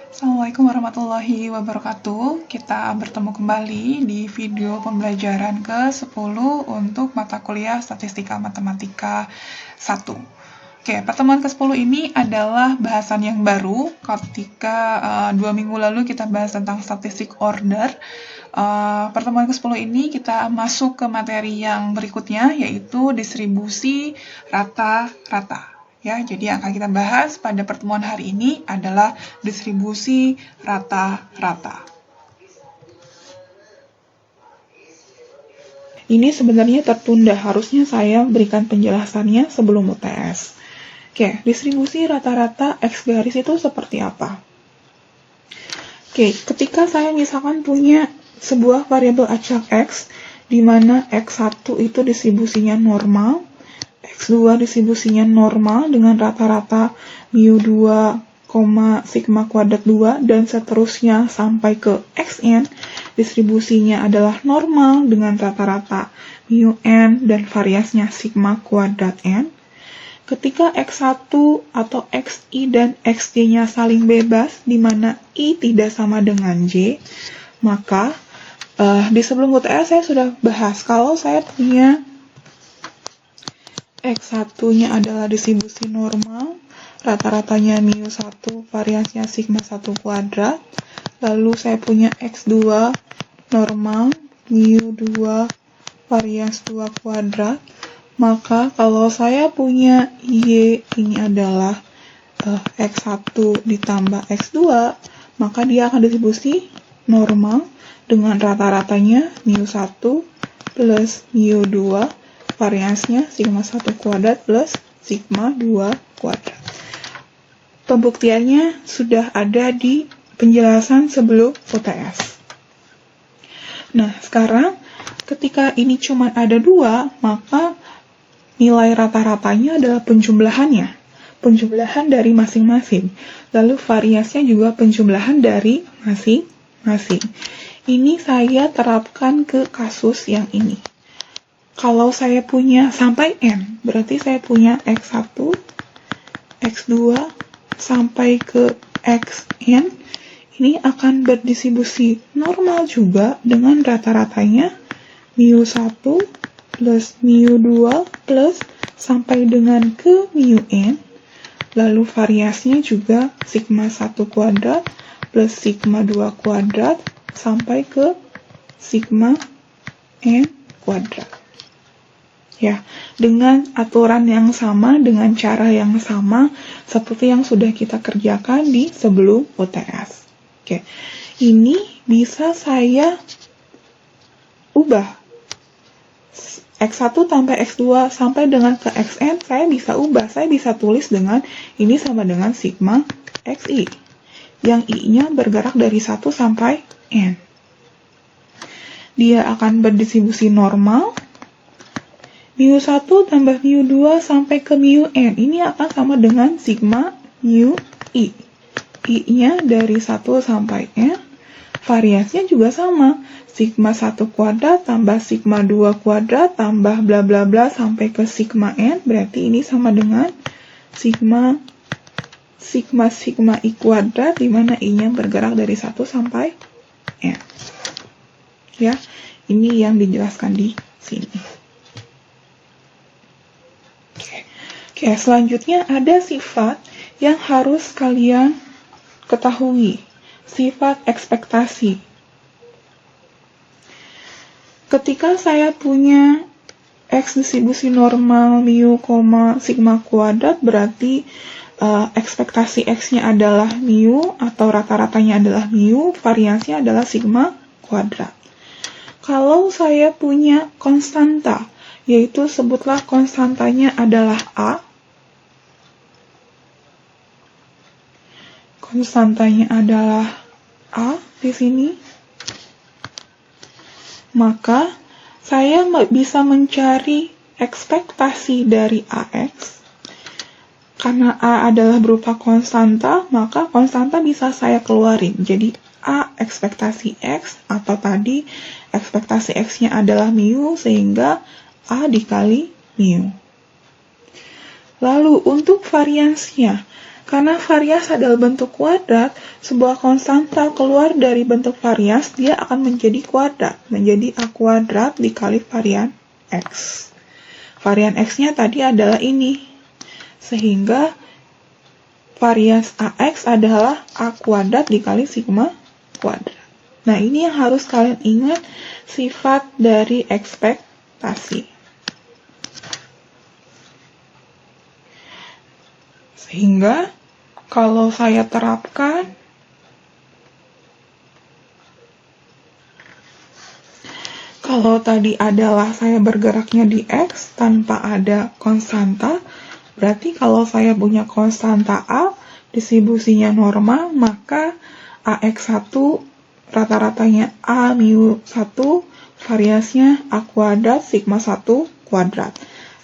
Assalamualaikum warahmatullahi wabarakatuh. Kita bertemu kembali di video pembelajaran ke-10 untuk mata kuliah Statistika Matematika 1. Oke, pertemuan ke-10 ini adalah bahasan yang baru ketika 2 minggu lalu kita bahas tentang statistik order. Pertemuan ke-10 ini kita masuk ke materi yang berikutnya, yaitu distribusi rata-rata. Ya, jadi yang akan kita bahas pada pertemuan hari ini adalah distribusi rata-rata. Ini sebenarnya tertunda, harusnya saya berikan penjelasannya sebelum UTS. Oke, distribusi rata-rata X garis itu seperti apa? Oke, ketika saya misalkan punya sebuah variabel acak X, di mana X1 itu distribusinya normal, X2 distribusinya normal dengan rata-rata mu2, sigma kuadrat 2, dan seterusnya sampai ke Xn, distribusinya adalah normal dengan rata-rata mu n dan variasinya sigma kuadrat n. Ketika X1 atau Xi dan Xj-nya saling bebas, di mana I tidak sama dengan J, maka di sebelum UTS saya sudah bahas, kalau saya punya X1-nya adalah distribusi normal, rata-ratanya mu1, variasinya sigma 1 kuadrat. Lalu saya punya X2 normal, mu2, varians 2 kuadrat. Maka kalau saya punya Y ini adalah X1 ditambah X2, maka dia akan distribusi normal dengan rata-ratanya mu1 plus mu2, variasinya sigma 1 kuadrat plus sigma 2 kuadrat. Pembuktiannya sudah ada di penjelasan sebelum UTS. Nah, sekarang ketika ini cuma ada 2, maka nilai rata-ratanya adalah penjumlahannya. Penjumlahan dari masing-masing. Lalu variasinya juga penjumlahan dari masing-masing. Ini saya terapkan ke kasus yang ini. Kalau saya punya sampai N, berarti saya punya X1, X2, sampai ke Xn, ini akan berdistribusi normal juga dengan rata-ratanya mu1 plus mu2 plus sampai dengan ke mu n, lalu variasinya juga sigma 1 kuadrat plus sigma 2 kuadrat sampai ke sigma n kuadrat. Ya, dengan aturan yang sama, dengan cara yang sama, seperti yang sudah kita kerjakan di sebelum UTS. Oke, ini bisa saya ubah. X1 tambah X2 sampai dengan ke Xn, saya bisa ubah. Saya bisa tulis dengan ini sama dengan sigma Xi, yang I-nya bergerak dari 1 sampai N. Dia akan berdistribusi normal, mu1 tambah mu2 sampai ke mu n, ini akan sama dengan sigma mu i. I-nya dari 1 sampai n, variasinya juga sama. Sigma 1 kuadrat tambah sigma 2 kuadrat tambah bla bla bla sampai ke sigma n, berarti ini sama dengan sigma i kuadrat, di mana i-nya bergerak dari 1 sampai n. Ya, ini yang dijelaskan di sini. Oke, selanjutnya ada sifat yang harus kalian ketahui. Sifat ekspektasi. Ketika saya punya X distribusi normal mu, sigma kuadrat, berarti ekspektasi X-nya adalah mu atau rata-ratanya adalah mu, variasinya adalah sigma kuadrat. Kalau saya punya konstanta, yaitu sebutlah konstantanya adalah A, konstantanya adalah A di sini, maka saya bisa mencari ekspektasi dari AX. Karena A adalah berupa konstanta, maka konstanta bisa saya keluarin. Jadi A ekspektasi X, atau tadi ekspektasi X-nya adalah mu, sehingga A dikali mu. Lalu untuk variansnya, Karena varias adalah bentuk kuadrat, sebuah konstanta keluar dari bentuk varias, dia akan menjadi kuadrat, menjadi A kuadrat dikali varian X. Varian X-nya tadi adalah ini, sehingga varias AX adalah A kuadrat dikali sigma kuadrat. Nah, ini yang harus kalian ingat, sifat dari ekspektasi. Sehingga kalau saya terapkan, kalau tadi adalah saya bergeraknya di X tanpa ada konstanta, berarti kalau saya punya konstanta A, distribusinya normal, maka AX1 rata-ratanya A mu 1, variasnya A kuadrat sigma 1 kuadrat.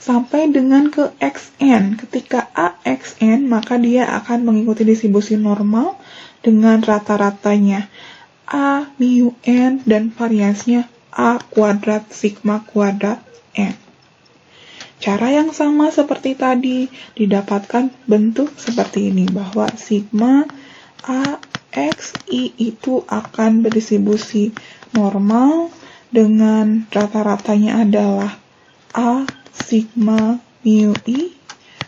Sampai dengan ke Xn. Ketika AXn, maka dia akan mengikuti distribusi normal dengan rata-ratanya A mu n dan variasinya A kuadrat sigma kuadrat n. Cara yang sama seperti tadi, didapatkan bentuk seperti ini, bahwa sigma AXI itu akan berdistribusi normal dengan rata-ratanya adalah A sigma mu i,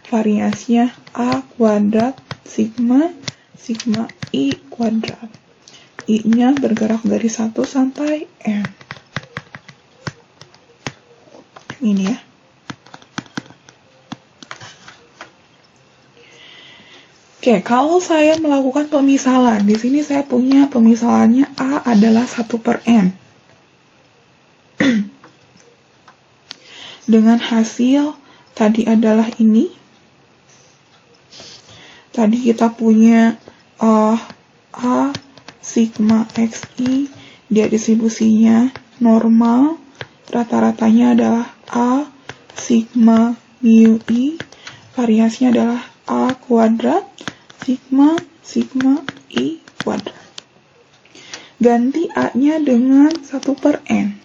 variasinya A kuadrat sigma i kuadrat. I-nya bergerak dari 1 sampai n. Ini ya. Oke, kalau saya melakukan pemisalan, di sini saya punya pemisalannya A adalah 1/n. Dengan hasil tadi adalah ini. Tadi kita punya A sigma xi, dia distribusinya normal, rata-ratanya adalah A sigma mu i, variasinya adalah A kuadrat sigma i kuadrat. Ganti A-nya dengan 1/n.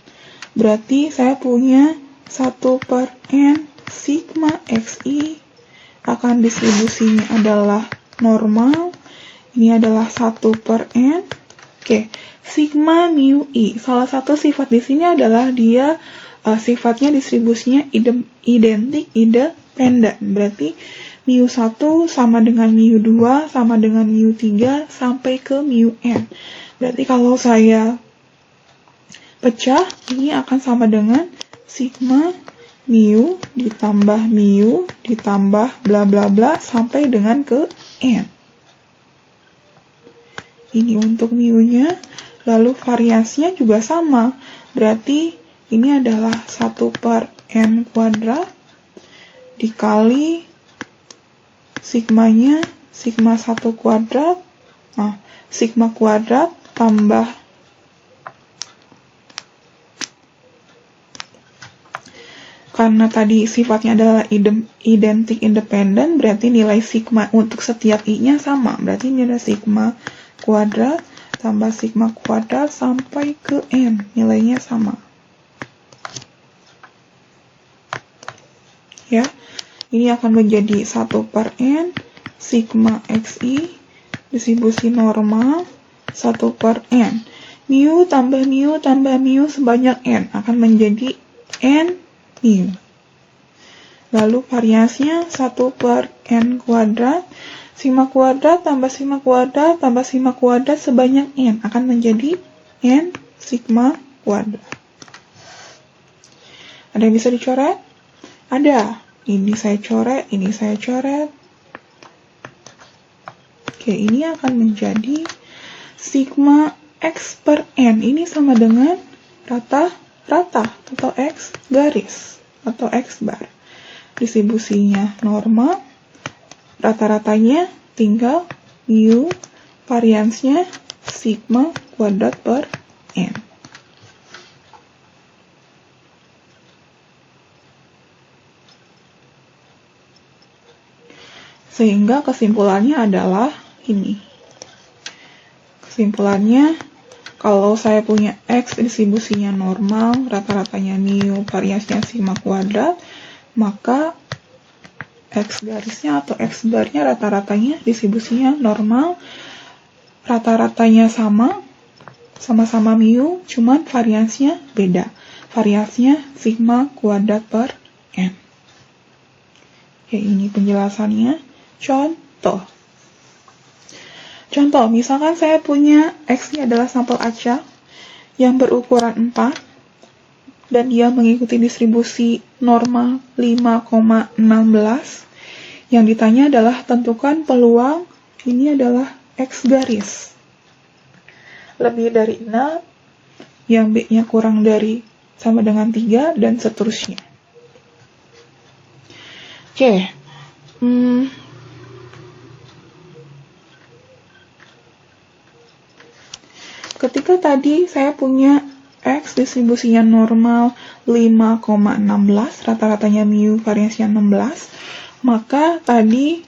Berarti saya punya 1/n sigma xi akan distribusinya adalah normal. Ini adalah 1/n. Oke, sigma mu i. Salah satu sifat di sini adalah dia sifatnya distribusinya identik independen. Berarti mu 1 sama dengan mu 2 sama dengan mu 3 sampai ke mu n. Berarti kalau saya pecah, ini akan sama dengan sigma mu ditambah bla bla bla sampai dengan ke n. Ini untuk mu-nya, lalu variasinya juga sama. Berarti ini adalah 1/n kuadrat dikali sigmanya sigma 1 kuadrat. Nah, sigma kuadrat tambah karena tadi sifatnya adalah identik independen, berarti nilai sigma untuk setiap i-nya sama. Berarti ini adalah sigma kuadrat tambah sigma kuadrat sampai ke n, nilainya sama. Ya, ini akan menjadi 1/n sigma xi distribusi normal 1/n. Mu tambah mu sebanyak n akan menjadi n mu. Lalu variasinya 1/n kuadrat, sigma kuadrat tambah sigma kuadrat tambah sigma kuadrat sebanyak n akan menjadi n sigma kuadrat. Ada yang bisa dicoret? Ada. Ini saya coret, ini saya coret. Oke, ini akan menjadi sigma x/n. Ini sama dengan rata atau x garis atau x bar. Distribusinya normal, rata-ratanya tinggal mu, variansnya sigma kuadrat per n. Sehingga kesimpulannya adalah ini. Kesimpulannya, kalau saya punya X distribusinya normal, rata-ratanya mu, variasinya sigma kuadrat, maka X garisnya atau X barnya rata-ratanya distribusinya normal, rata-ratanya sama-sama mu, cuman variansnya beda. Variansnya sigma kuadrat per N. Oke, ini penjelasannya. Contoh, misalkan saya punya X-nya adalah sampel acak yang berukuran 4 dan dia mengikuti distribusi normal 5,16. Yang ditanya adalah tentukan peluang, ini adalah X garis. Lebih dari 6, yang B-nya kurang dari sama dengan 3, dan seterusnya. Oke. Ketika tadi saya punya X distribusinya normal 5,16, rata-ratanya mu, variansinya 16, maka tadi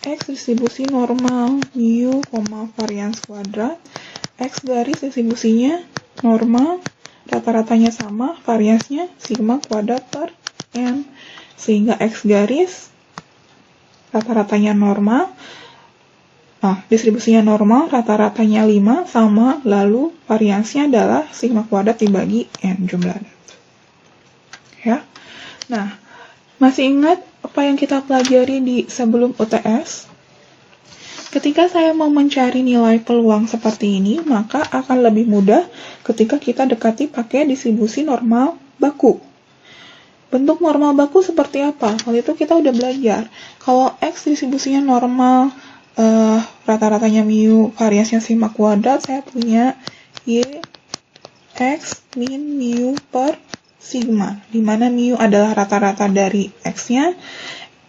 X distribusi normal mu, varians kuadrat, X garis distribusinya normal, rata-ratanya sama, variansnya sigma kuadrat per N, sehingga X garis rata-ratanya normal, distribusinya normal, rata-ratanya 5 sama, lalu variansnya adalah sigma kuadrat dibagi N jumlahnya. Ya. Nah, masih ingat apa yang kita pelajari di sebelum UTS? Ketika saya mau mencari nilai peluang seperti ini, maka akan lebih mudah ketika kita dekati pakai distribusi normal baku. Bentuk normal baku seperti apa? Waktu itu kita udah belajar. Kalau X distribusinya normal, rata-ratanya mu, variasinya sigma kuadrat, saya punya Y X min mu per sigma, di mana mu adalah rata-rata dari X-nya,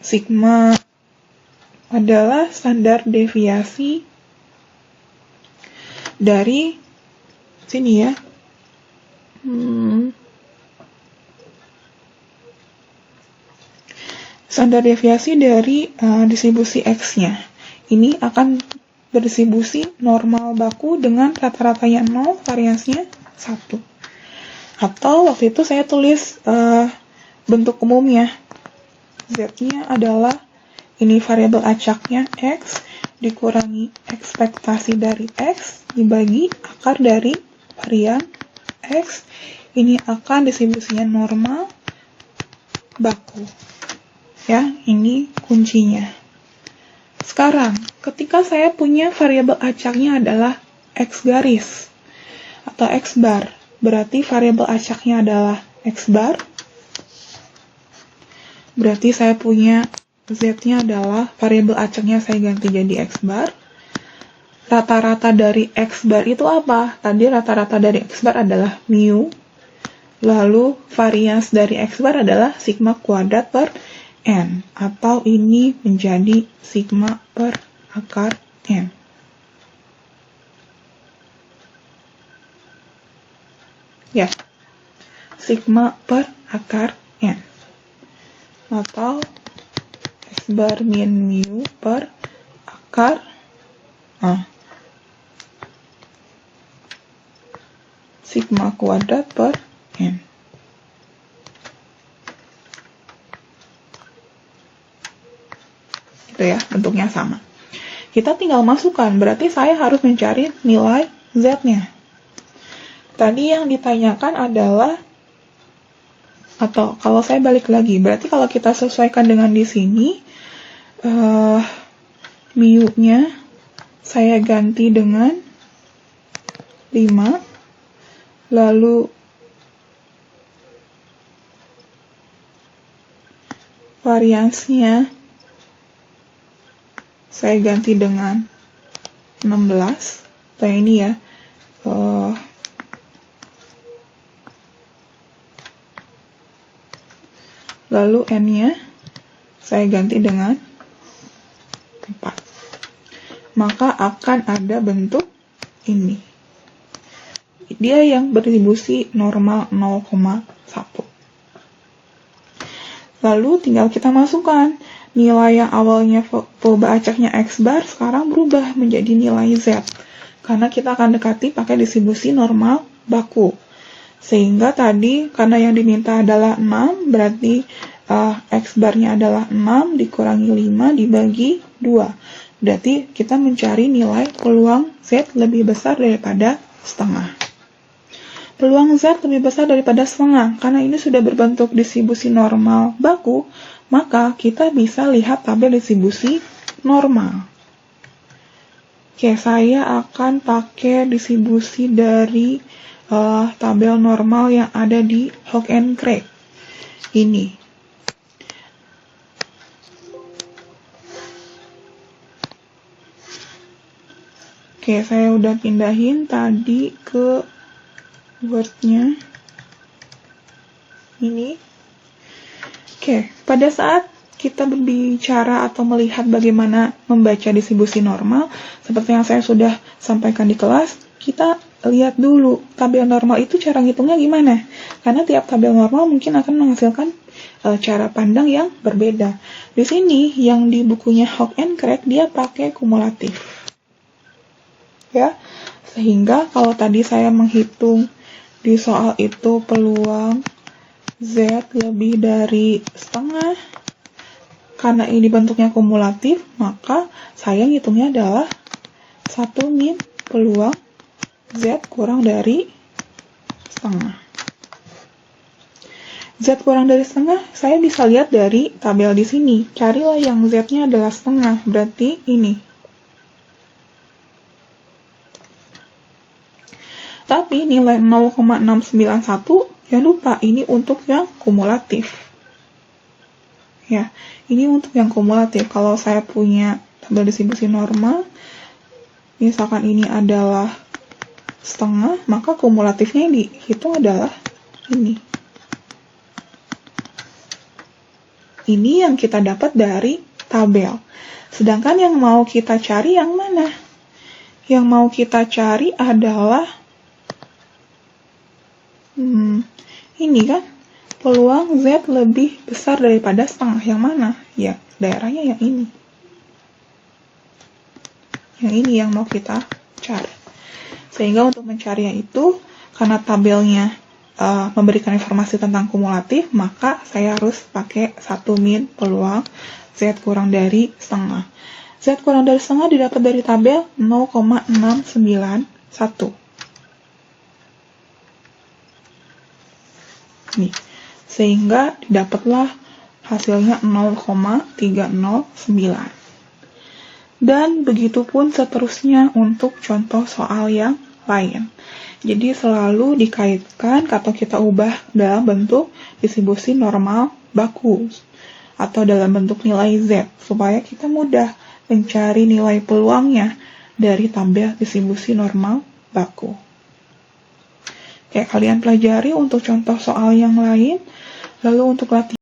sigma adalah standar deviasi dari sini ya. Standar deviasi dari distribusi X-nya. Ini akan berdistribusi normal baku dengan rata-ratanya 0, variansnya 1. Atau waktu itu saya tulis bentuk umumnya. Z-nya adalah ini variabel acaknya X dikurangi ekspektasi dari X dibagi akar dari varian X. Ini akan distribusinya normal baku. Ya, ini kuncinya. Sekarang, ketika saya punya variabel acaknya adalah X garis atau X bar, berarti variabel acaknya adalah X bar. Berarti saya punya Z-nya adalah variabel acaknya saya ganti jadi X bar. Rata-rata dari X bar itu apa? Tadi rata-rata dari X bar adalah mu. Lalu varians dari X bar adalah sigma kuadrat per N, atau ini menjadi sigma per akar N. Ya, sigma per akar N. Atau X bar min mu per akar sigma kuadrat per N. Itu ya, bentuknya sama. Kita tinggal masukkan, berarti saya harus mencari nilai Z-nya. Tadi yang ditanyakan adalah, atau kalau saya balik lagi, berarti kalau kita sesuaikan dengan di sini, mu-nya saya ganti dengan 5, lalu variansnya saya ganti dengan 16, kayak ini ya. Lalu N-nya saya ganti dengan 4. Maka akan ada bentuk ini. Dia yang berdistribusi normal 0,1. Lalu tinggal kita masukkan. Nilai yang awalnya perubahan acaknya X bar sekarang berubah menjadi nilai Z. Karena kita akan dekati pakai distribusi normal baku. Sehingga tadi, karena yang diminta adalah 6, berarti X barnya adalah 6 dikurangi 5 dibagi 2. Berarti kita mencari nilai peluang Z lebih besar daripada setengah. Peluang Z lebih besar daripada setengah. Karena ini sudah berbentuk distribusi normal baku, maka kita bisa lihat tabel distribusi normal. Oke, saya akan pakai distribusi dari tabel normal yang ada di Hook and Crack. Ini. Oke, saya udah pindahin tadi ke Word-nya. Ini. Oke, pada saat kita berbicara atau melihat bagaimana membaca distribusi normal, seperti yang saya sudah sampaikan di kelas, kita lihat dulu tabel normal itu cara ngitungnya gimana. Karena tiap tabel normal mungkin akan menghasilkan cara pandang yang berbeda. Di sini yang di bukunya Hook and Crack dia pakai kumulatif. Ya, sehingga kalau tadi saya menghitung di soal itu peluang Z lebih dari setengah, karena ini bentuknya kumulatif, maka saya ngitungnya adalah 1 min peluang Z kurang dari setengah. Z kurang dari setengah, saya bisa lihat dari tabel di sini. Carilah yang Z-nya adalah setengah, berarti ini. Tapi nilai 0,691, jangan lupa ini untuk yang kumulatif. Ya, ini untuk yang kumulatif. Kalau saya punya tabel distribusi normal, misalkan ini adalah setengah, maka kumulatifnya yang dihitung adalah ini. Ini yang kita dapat dari tabel. Sedangkan yang mau kita cari yang mana? Yang mau kita cari adalah ini kan, peluang Z lebih besar daripada setengah. Yang mana? Ya, daerahnya yang ini. Yang ini yang mau kita cari. Sehingga untuk mencarinya itu, karena tabelnya memberikan informasi tentang kumulatif, maka saya harus pakai 1 min peluang Z kurang dari setengah. Z kurang dari setengah didapat dari tabel 0,691. Nih, sehingga didapatlah hasilnya 0,309. Dan begitu pun seterusnya untuk contoh soal yang lain. Jadi selalu dikaitkan atau kita ubah dalam bentuk distribusi normal baku atau dalam bentuk nilai Z supaya kita mudah mencari nilai peluangnya dari tabel distribusi normal baku. Oke, kalian pelajari untuk contoh soal yang lain. Lalu untuk latihan